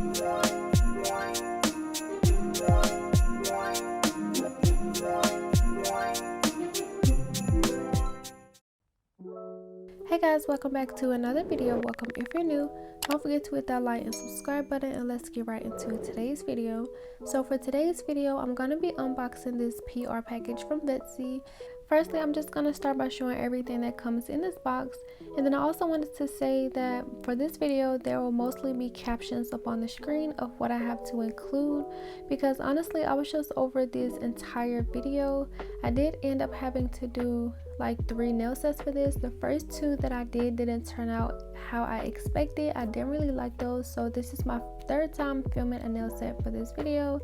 Hey guys, welcome back to another video. Welcome if you're new. Don't forget to hit that like and subscribe button, and let's get right into today's video. So for today's video, I'm going to be unboxing this PR package from Vettsy. Firstly, I'm just going to start by showing everything that comes in this box, and then I also wanted to say that for this video there will mostly be captions up on the screen of what I have to include, because honestly I was just over this entire video. I did end up having to do like 3 nail sets for this. The first 2 that I did didn't turn out how I expected. I didn't really like those, so this is my 3rd time filming a nail set for this video,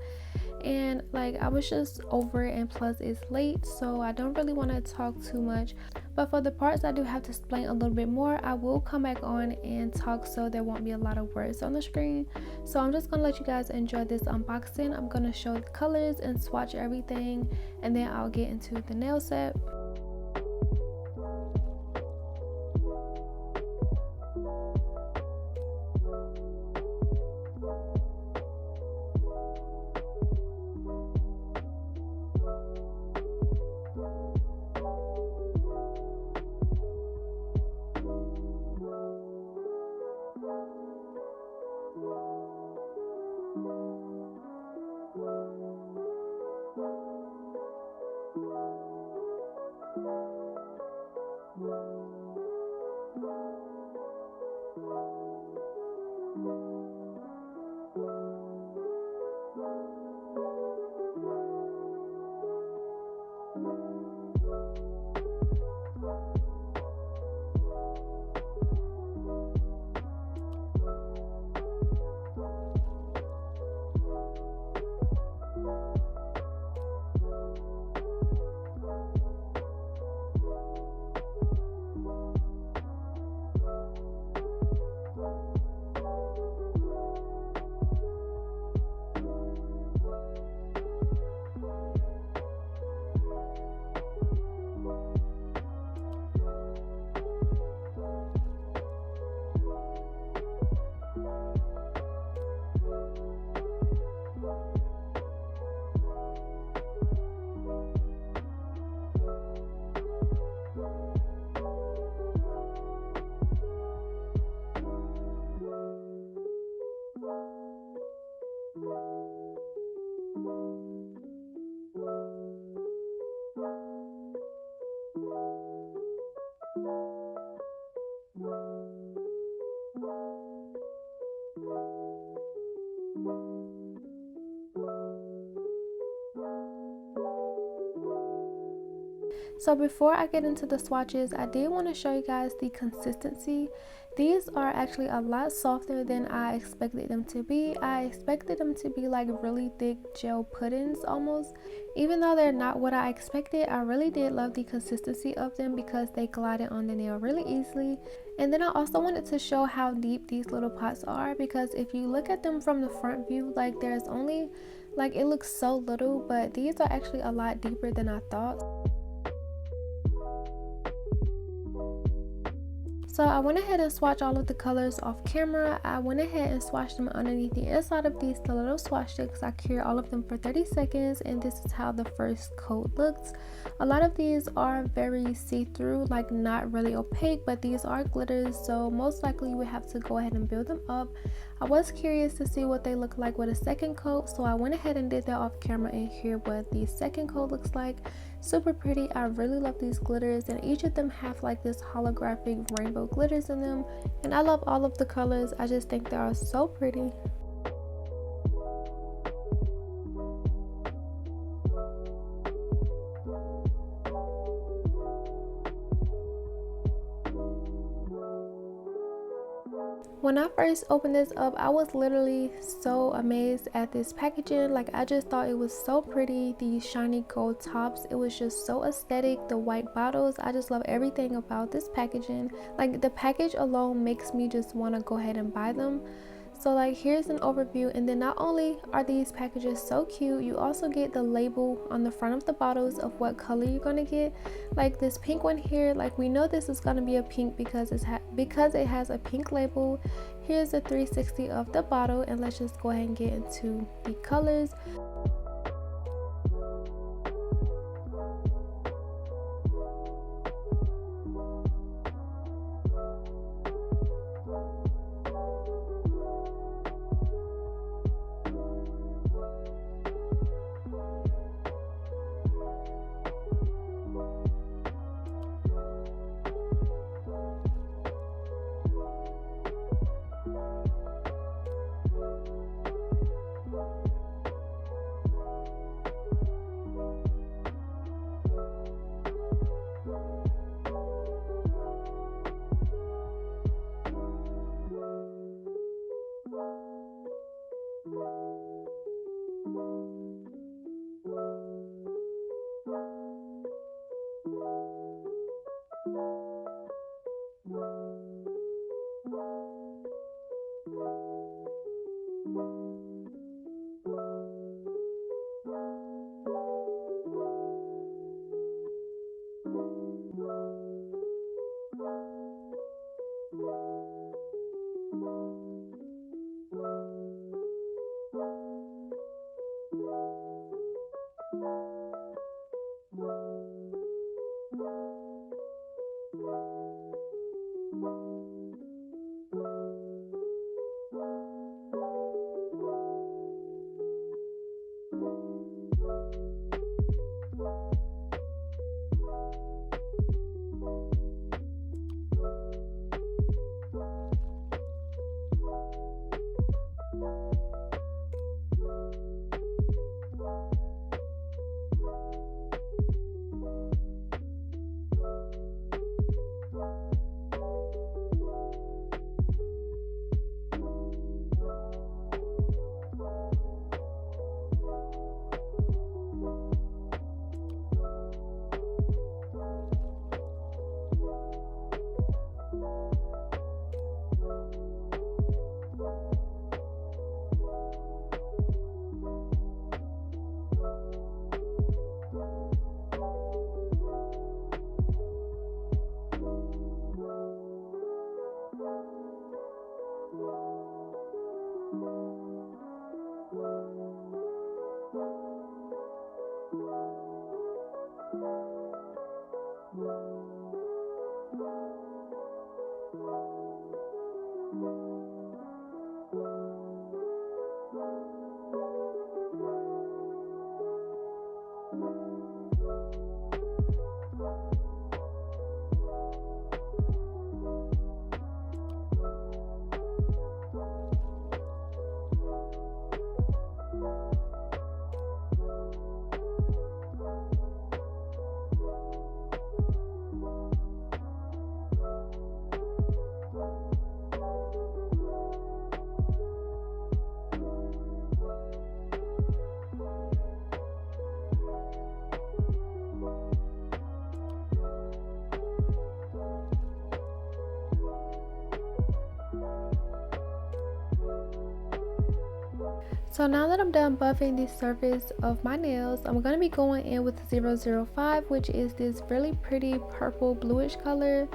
and like I was just over it, and plus it's late, so I don't really want to talk too much. But for the parts I do have to explain a little bit more, I will come back on and talk, so there won't be a lot of words on the screen. So I'm just gonna let you guys enjoy this unboxing. I'm gonna show the colors and swatch everything, and then I'll get into the nail set. So before I get into the swatches, I did want to show you guys the consistency. These are actually a lot softer than I expected them to be. I expected them to be like really thick gel puddings almost. Even though they're not what I expected, I really did love the consistency of them because they glided on the nail really easily. And then I also wanted to show how deep these little pots are, because if you look at them from the front view, like there's only like it looks so little, but these are actually a lot deeper than I thought. So I went ahead and swatched all of the colors off camera. I went ahead and swatched them underneath the inside of these little swatch sticks. I cured all of them for 30 seconds, and this is how the first coat looks. A lot of these are very see-through, like not really opaque, but these are glitters, so most likely you would have to go ahead and build them up. I was curious to see what they look like with a second coat, so I went ahead and did that off camera, and here what the second coat looks like. Super pretty. I really love these glitters, and each of them have like this holographic rainbow glitters in them, and I love all of the colors. I just think they are so pretty. When I first opened this up, I was literally so amazed at this packaging. Like, I just thought it was so pretty. These shiny gold tops, it was just so aesthetic. The white bottles, I just love everything about this packaging. Like, the package alone makes me just want to go ahead and buy them. So like, here's an overview, and then not only are these packages so cute, you also get the label on the front of the bottles of what color you're gonna get. Like this pink one here, like we know this is gonna be a pink because it has a pink label. Here's the 360 of the bottle, and let's just go ahead and get into the colors. So now that I'm done buffing the surface of my nails, I'm going to be going in with 005, which is this really pretty purple bluish color,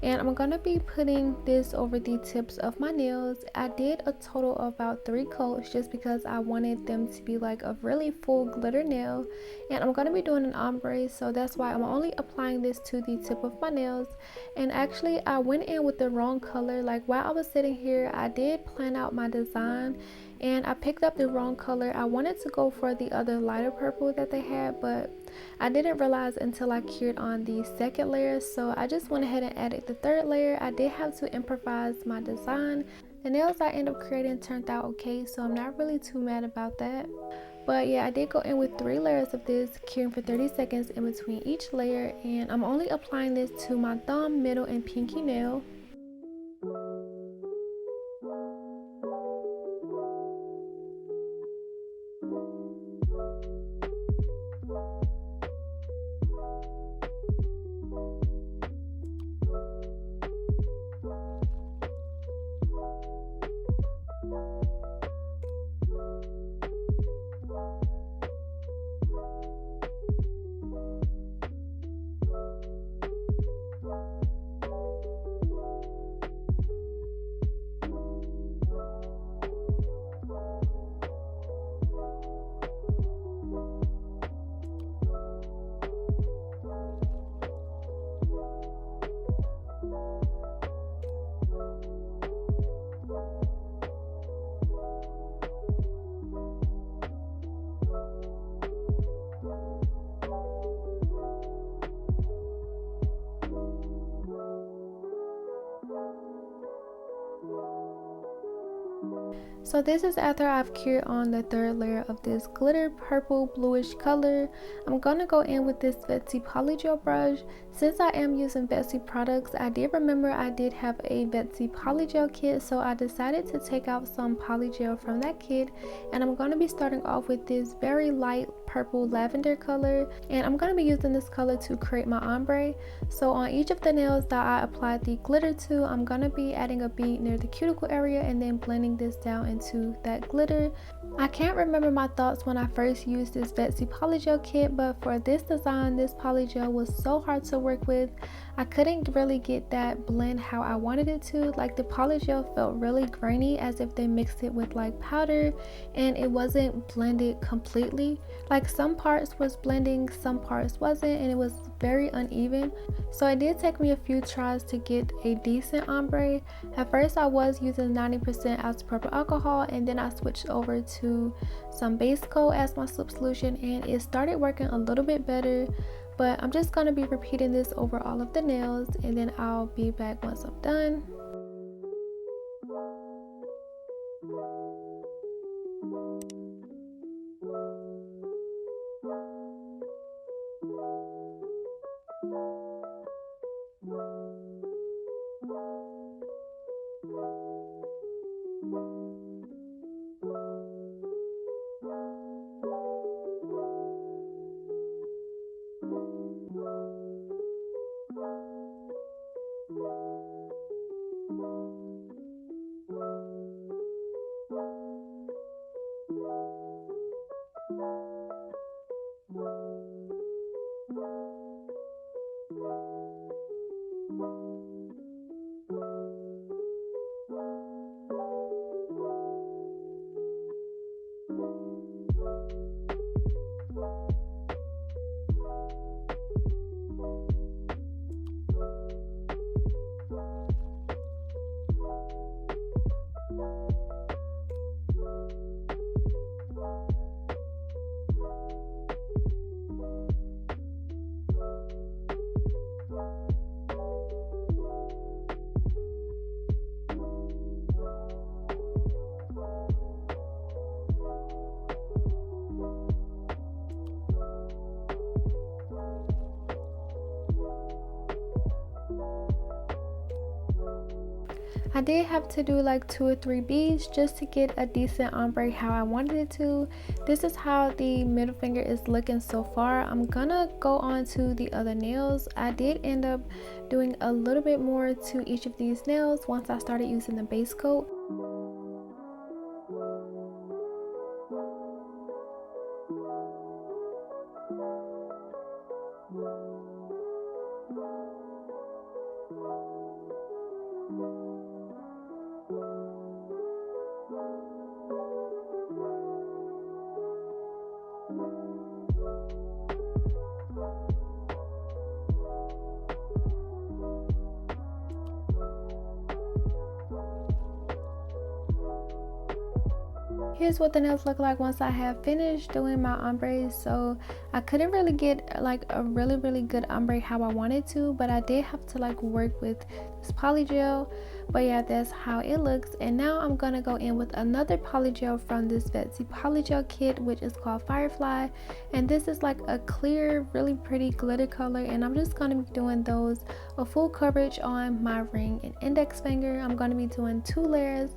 and I'm going to be putting this over the tips of my nails. I did a total of about 3 coats just because I wanted them to be like a really full glitter nail, and I'm going to be doing an ombre, so that's why I'm only applying this to the tip of my nails. And actually I went in with the wrong color. Like while I was sitting here, I did plan out my design and I picked up the wrong color. I wanted to go for the other lighter purple that they had, but I didn't realize until I cured on the second layer, so I just went ahead and added the third layer. I did have to improvise my design. The nails I ended up creating turned out okay, so I'm not really too mad about that. But yeah, I did go in with 3 layers of this, curing for 30 seconds in between each layer, and I'm only applying this to my thumb, middle, and pinky nail. So this is after I've cured on the third layer of this glitter purple bluish color. I'm gonna go in with this Vettsy Polygel brush. Since I am using Vettsy products, I did remember I did have a Vettsy Polygel kit, so I decided to take out some Polygel from that kit, and I'm gonna be starting off with this very light purple lavender color, and I'm gonna be using this color to create my ombre. So on each of the nails that I applied the glitter to, I'm gonna be adding a bead near the cuticle area and then blending this down into that glitter. I can't remember my thoughts when I first used this Vettsy Polygel kit, but for this design, this Polygel was so hard to work with. I couldn't really get that blend how I wanted it to. Like, the Polygel felt really grainy, as if they mixed it with like powder, and it wasn't blended completely. Like, some parts was blending, some parts wasn't, and it was very uneven. So it did take me a few tries to get a decent ombre. At first I was using 90% isopropyl alcohol, and then I switched over to some base coat as my slip solution, and it started working a little bit better. But I'm just going to be repeating this over all of the nails, and then I'll be back once I'm done. I did have to do like 2 or 3 beads just to get a decent ombre how I wanted it to. This is how the middle finger is looking so far. I'm gonna go on to the other nails. I did end up doing a little bit more to each of these nails once I started using the base coat. Here's what the nails look like once I have finished doing my ombre. So I couldn't really get like a really good ombre how I wanted to, but I did have to like work with this polygel. But yeah, that's how it looks. And now I'm gonna go in with another polygel from this Vettsy polygel kit, which is called Firefly, and this is like a clear, really pretty glitter color, and I'm just gonna be doing those a full coverage on my ring and index finger. I'm gonna be doing 2 layers.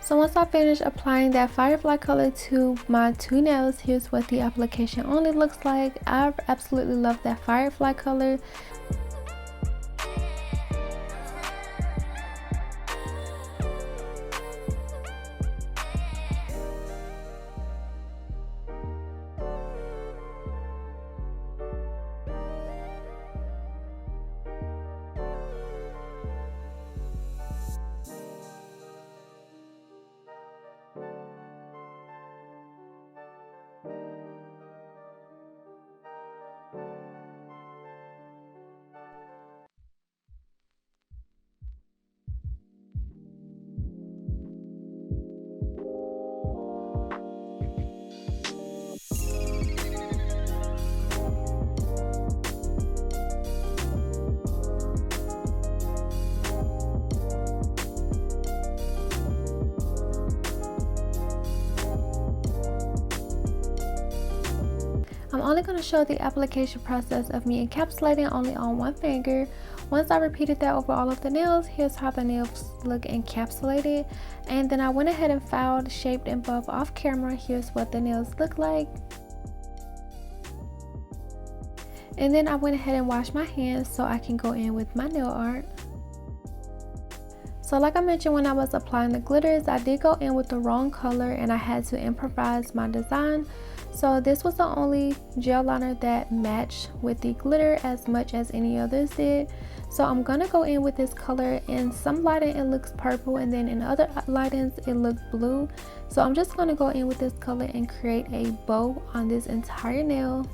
So once I finish applying that Firefly color to my two nails, here's what the application only looks like. I absolutely love that Firefly color. I'm only going to show the application process of me encapsulating only on one finger. Once I repeated that over all of the nails, here's how the nails look encapsulated. And then I went ahead and filed, shaped, and buffed off camera. Here's what the nails look like. And then I went ahead and washed my hands so I can go in with my nail art. So like I mentioned when I was applying the glitters, I did go in with the wrong color and I had to improvise my design. So this was the only gel liner that matched with the glitter as much as any others did. So I'm gonna go in with this color. In some lighting it looks purple, and then in other lightings it looked blue. So I'm just gonna go in with this color and create a bow on this entire nail.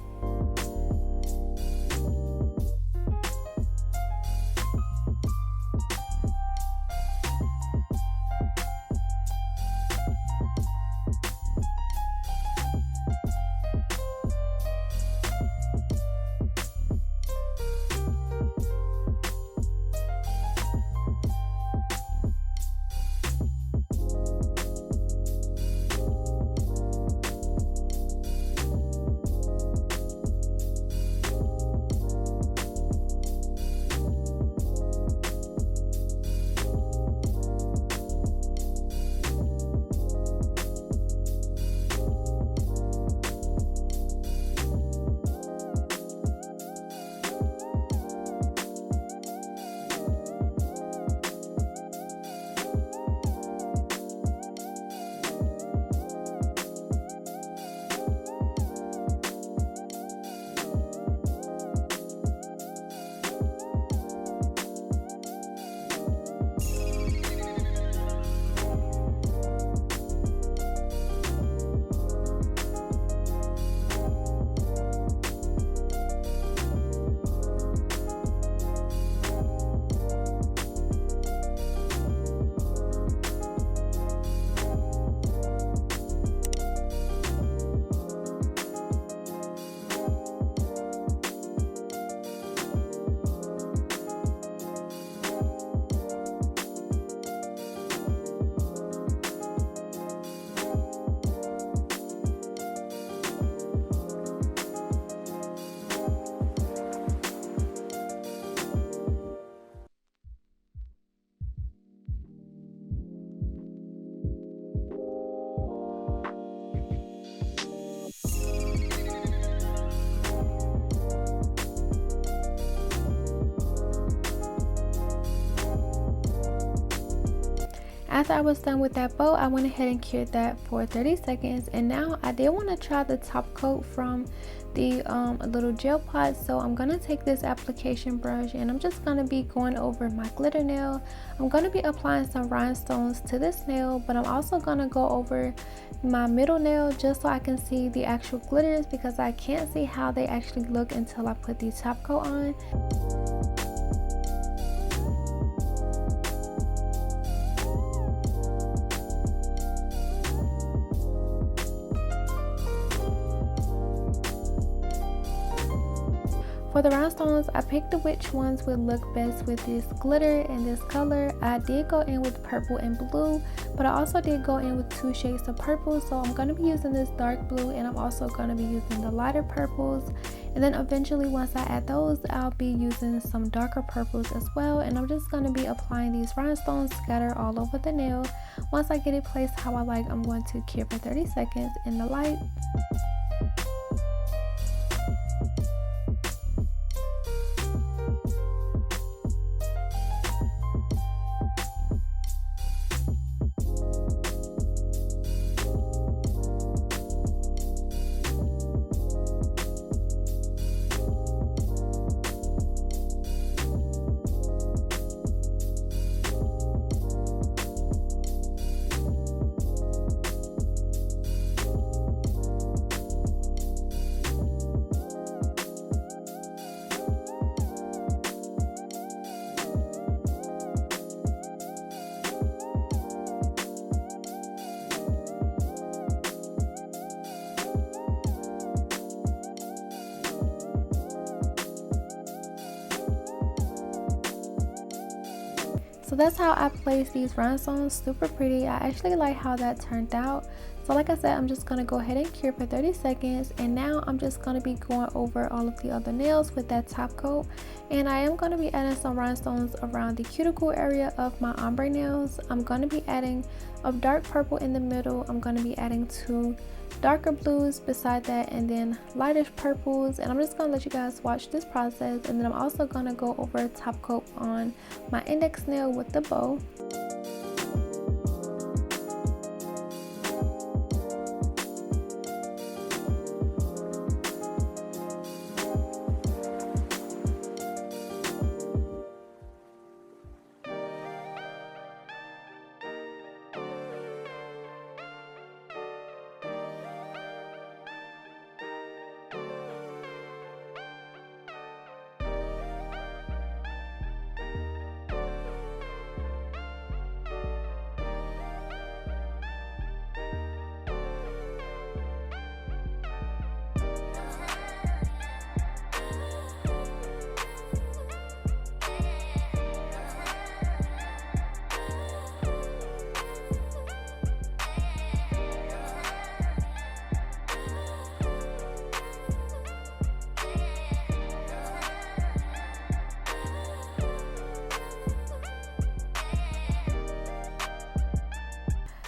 After I was done with that bow, I went ahead and cured that for 30 seconds. And now I did want to try the top coat from the little gel pot. So I'm going to take this application brush and I'm just going to be going over my glitter nail. I'm going to be applying some rhinestones to this nail, but I'm also going to go over my middle nail just so I can see the actual glitters, because I can't see how they actually look until I put the top coat on. For the rhinestones, I picked which ones would look best with this glitter and this color. I did go in with purple and blue, but I also did go in with 2 shades of purple. So I'm going to be using this dark blue, and I'm also going to be using the lighter purples. And then eventually, once I add those, I'll be using some darker purples as well. And I'm just going to be applying these rhinestones scattered all over the nail. Once I get it placed how I like, I'm going to cure for 30 seconds in the light. So that's how I place these rhinestones. Super pretty. I actually like how that turned out. So like I said, I'm just going to go ahead and cure for 30 seconds. And now I'm just going to be going over all of the other nails with that top coat. And I am going to be adding some rhinestones around the cuticle area of my ombre nails. I'm going to be adding a dark purple in the middle. I'm going to be adding 2 darker blues beside that, and then lightish purples. And I'm just going to let you guys watch this process. And then I'm also going to go over top coat on my index nail with the bow.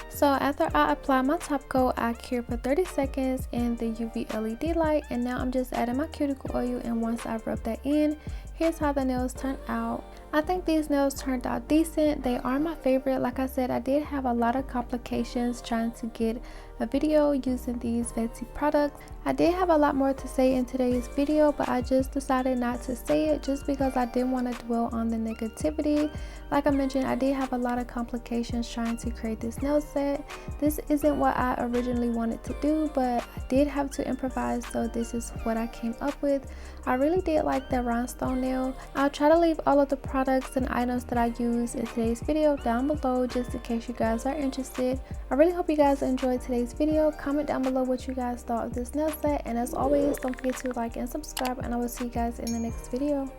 So after I apply my top coat, I cure for 30 seconds in the UV LED light, and now I'm just adding my cuticle oil. And once I rub that in, here's how the nails turn out. I think these nails turned out decent. They are my favorite. Like I said, I did have a lot of complications trying to get a video using these Vettsy products. I did have a lot more to say in today's video, but I just decided not to say it just because I didn't want to dwell on the negativity. Like I mentioned, I did have a lot of complications trying to create this nail set. This isn't what I originally wanted to do, but I did have to improvise, so this is what I came up with. I really did like the rhinestone nail. I'll try to leave all of the products and items that I use in today's video down below just in case you guys are interested. I really hope you guys enjoyed today's video. Comment down below what you guys thought of this nail set, and as always, don't forget to like and subscribe, and I will see you guys in the next video.